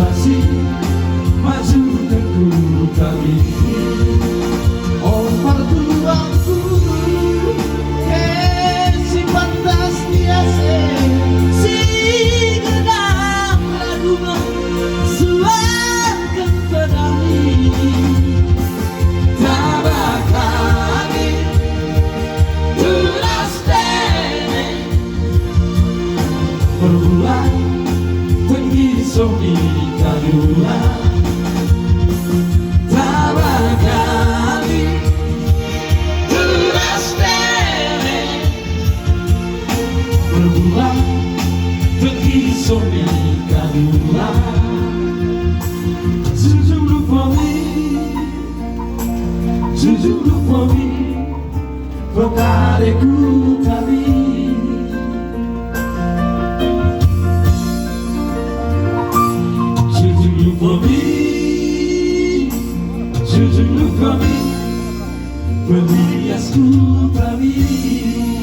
masih maju dan ku tadi. Oh perjuangku, si pantas biasa, si genang lagu suarakan pedali. Tak bakal tulas dene berbulan tinggi sobi kadula. Tak bakal tulas dene berbulan tinggi sobi kadula. Jujur lupa mi Procare kutami. Jujur lupa mi Jujur lupa mi Berhias kutami.